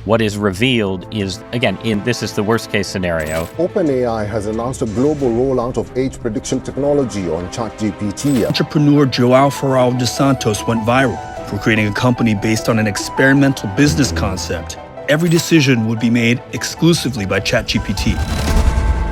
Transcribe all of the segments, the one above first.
What is revealed is, again, this is the worst case scenario. OpenAI has announced a global rollout of age prediction technology on ChatGPT. Entrepreneur Joao Ferral dos Santos went viral for creating a company based on an experimental business concept. Every decision would be made exclusively by ChatGPT.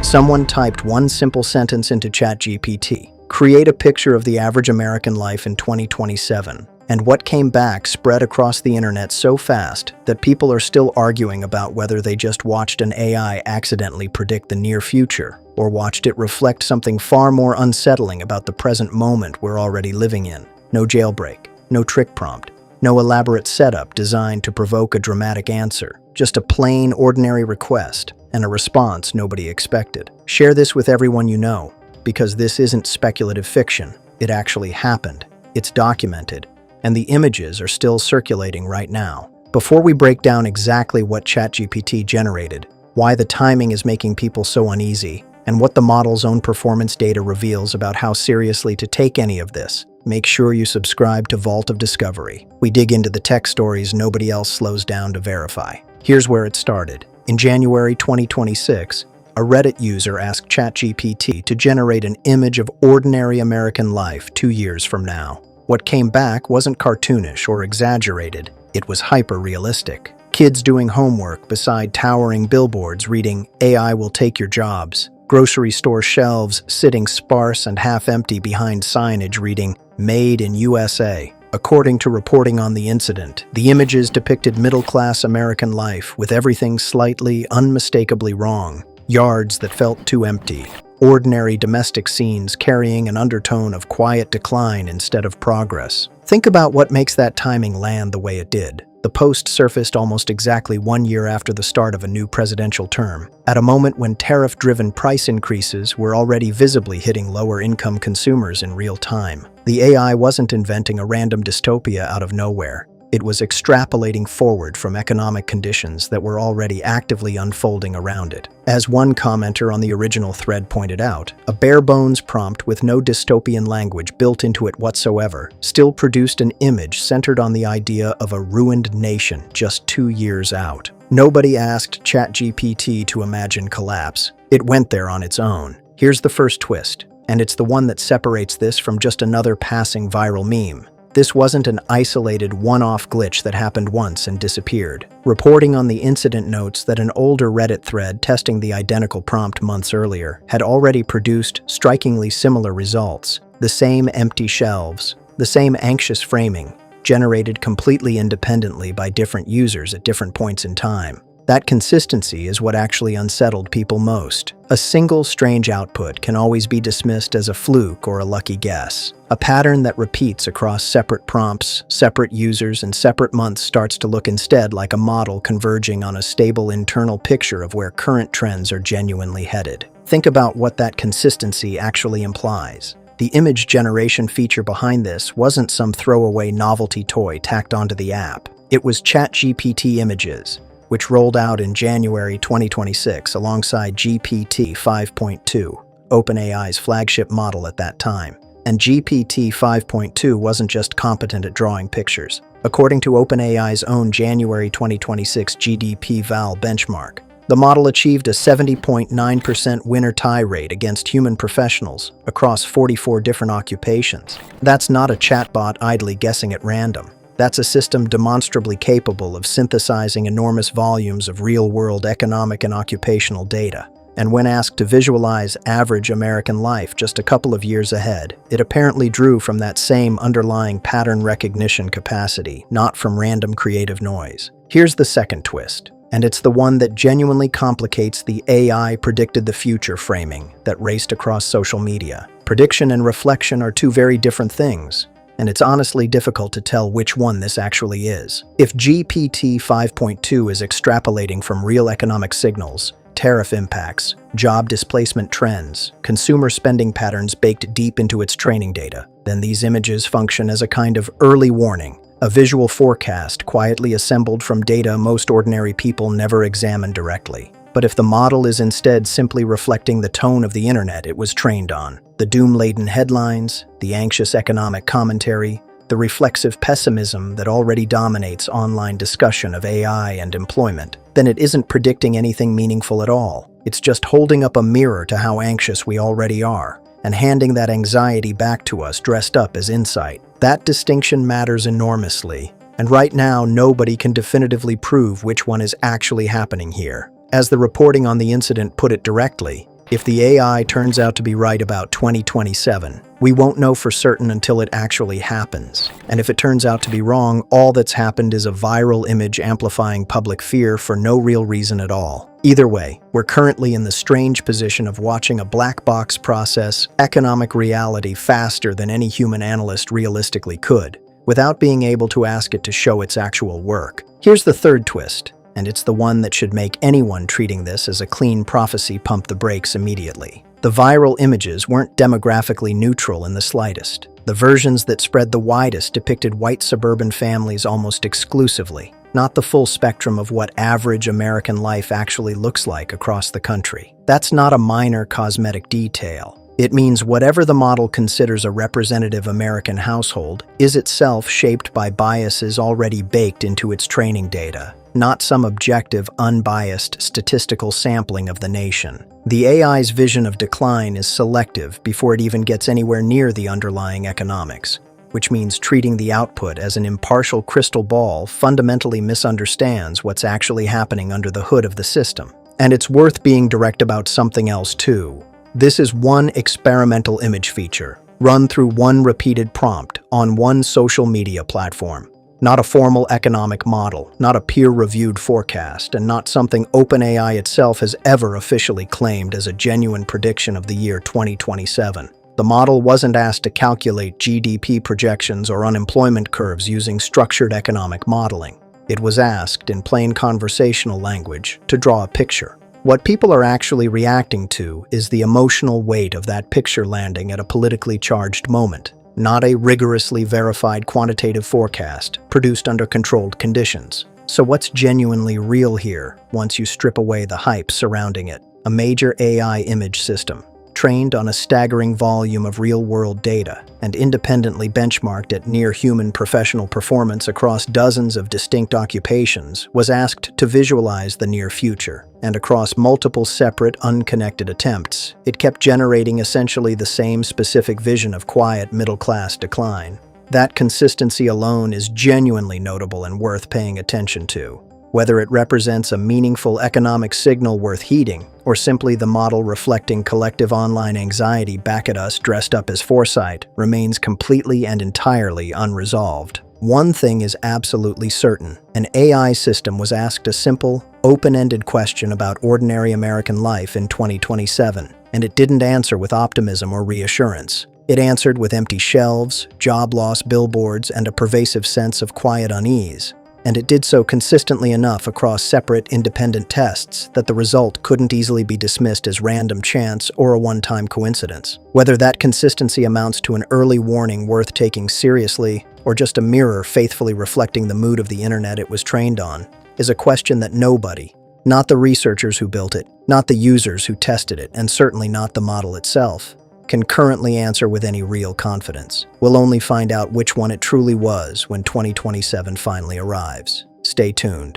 Someone typed one simple sentence into ChatGPT: create a picture of the average American life in 2027. And what came back spread across the internet so fast that people are still arguing about whether they just watched an AI accidentally predict the near future or watched it reflect something far more unsettling about the present moment we're already living in. No jailbreak, no trick prompt, no elaborate setup designed to provoke a dramatic answer, just a plain, ordinary request and a response nobody expected. Share this with everyone you know, because this isn't speculative fiction. It actually happened. It's documented. And the images are still circulating right now. Before we break down exactly what ChatGPT generated, why the timing is making people so uneasy, and what the model's own performance data reveals about how seriously to take any of this, make sure you subscribe to Vault of Discovery. We dig into the tech stories nobody else slows down to verify. Here's where it started. In January 2026, a Reddit user asked ChatGPT to generate an image of ordinary American life 2 years from now. What came back wasn't cartoonish or exaggerated, it was hyper-realistic. Kids doing homework beside towering billboards reading, "AI will take your jobs." Grocery store shelves sitting sparse and half-empty behind signage reading, "Made in USA." According to reporting on the incident, the images depicted middle-class American life with everything slightly, unmistakably wrong. Yards that felt too empty. Ordinary domestic scenes carrying an undertone of quiet decline instead of progress. Think about what makes that timing land the way it did. The post surfaced almost exactly 1 year after the start of a new presidential term, at a moment when tariff-driven price increases were already visibly hitting lower-income consumers in real time. The AI wasn't inventing a random dystopia out of nowhere. It was extrapolating forward from economic conditions that were already actively unfolding around it. As one commenter on the original thread pointed out, a bare-bones prompt with no dystopian language built into it whatsoever still produced an image centered on the idea of a ruined nation just 2 years out. Nobody asked ChatGPT to imagine collapse. It went there on its own. Here's the first twist, and it's the one that separates this from just another passing viral meme. This wasn't an isolated one-off glitch that happened once and disappeared. Reporting on the incident notes that an older Reddit thread testing the identical prompt months earlier had already produced strikingly similar results. The same empty shelves, the same anxious framing, generated completely independently by different users at different points in time. That consistency is what actually unsettled people most. A single strange output can always be dismissed as a fluke or a lucky guess. A pattern that repeats across separate prompts, separate users, and separate months starts to look instead like a model converging on a stable internal picture of where current trends are genuinely headed. Think about what that consistency actually implies. The image generation feature behind this wasn't some throwaway novelty toy tacked onto the app. It was ChatGPT Images, which rolled out in January 2026 alongside GPT 5.2, OpenAI's flagship model at that time. And GPT 5.2 wasn't just competent at drawing pictures. According to OpenAI's own January 2026 GDP-Val benchmark, the model achieved a 70.9% winner-tie rate against human professionals across 44 different occupations. That's not a chatbot idly guessing at random. That's a system demonstrably capable of synthesizing enormous volumes of real-world economic and occupational data. And when asked to visualize average American life just a couple of years ahead, it apparently drew from that same underlying pattern recognition capacity, not from random creative noise. Here's the second twist, and it's the one that genuinely complicates the AI predicted the future framing that raced across social media. Prediction and reflection are two very different things, and it's honestly difficult to tell which one this actually is. If GPT 5.2 is extrapolating from real economic signals, tariff impacts, job displacement trends, consumer spending patterns baked deep into its training data, then these images function as a kind of early warning, a visual forecast quietly assembled from data most ordinary people never examine directly. But if the model is instead simply reflecting the tone of the internet it was trained on, the doom-laden headlines, the anxious economic commentary, the reflexive pessimism that already dominates online discussion of AI and employment, then it isn't predicting anything meaningful at all. It's just holding up a mirror to how anxious we already are, and handing that anxiety back to us dressed up as insight. That distinction matters enormously, and right now nobody can definitively prove which one is actually happening here. As the reporting on the incident put it directly, if the AI turns out to be right about 2027, we won't know for certain until it actually happens. And if it turns out to be wrong, all that's happened is a viral image amplifying public fear for no real reason at all. Either way, we're currently in the strange position of watching a black box process economic reality faster than any human analyst realistically could, without being able to ask it to show its actual work. Here's the third twist, and it's the one that should make anyone treating this as a clean prophecy pump the brakes immediately. The viral images weren't demographically neutral in the slightest. The versions that spread the widest depicted white suburban families almost exclusively, not the full spectrum of what average American life actually looks like across the country. That's not a minor cosmetic detail. It means whatever the model considers a representative American household is itself shaped by biases already baked into its training data, not some objective, unbiased statistical sampling of the nation. The AI's vision of decline is selective before it even gets anywhere near the underlying economics, which means treating the output as an impartial crystal ball fundamentally misunderstands what's actually happening under the hood of the system. And it's worth being direct about something else too. This is one experimental image feature, run through one repeated prompt on one social media platform. Not a formal economic model, not a peer-reviewed forecast, and not something OpenAI itself has ever officially claimed as a genuine prediction of the year 2027. The model wasn't asked to calculate GDP projections or unemployment curves using structured economic modeling. It was asked, in plain conversational language, to draw a picture. What people are actually reacting to is the emotional weight of that picture landing at a politically charged moment, not a rigorously verified quantitative forecast produced under controlled conditions. So what's genuinely real here once you strip away the hype surrounding it? A major AI image system, trained on a staggering volume of real-world data and independently benchmarked at near-human professional performance across dozens of distinct occupations, was asked to visualize the near future. And across multiple separate, unconnected attempts, it kept generating essentially the same specific vision of quiet middle-class decline. That consistency alone is genuinely notable and worth paying attention to. Whether it represents a meaningful economic signal worth heeding, or simply the model reflecting collective online anxiety back at us dressed up as foresight, remains completely and entirely unresolved. One thing is absolutely certain: an AI system was asked a simple, open-ended question about ordinary American life in 2027, and it didn't answer with optimism or reassurance. It answered with empty shelves, job loss billboards, and a pervasive sense of quiet unease. And it did so consistently enough across separate, independent tests that the result couldn't easily be dismissed as random chance or a one-time coincidence. Whether that consistency amounts to an early warning worth taking seriously, or just a mirror faithfully reflecting the mood of the internet it was trained on, is a question that nobody, not the researchers who built it, not the users who tested it, and certainly not the model itself, can currently answer with any real confidence. We'll only find out which one it truly was when 2027 finally arrives. Stay tuned.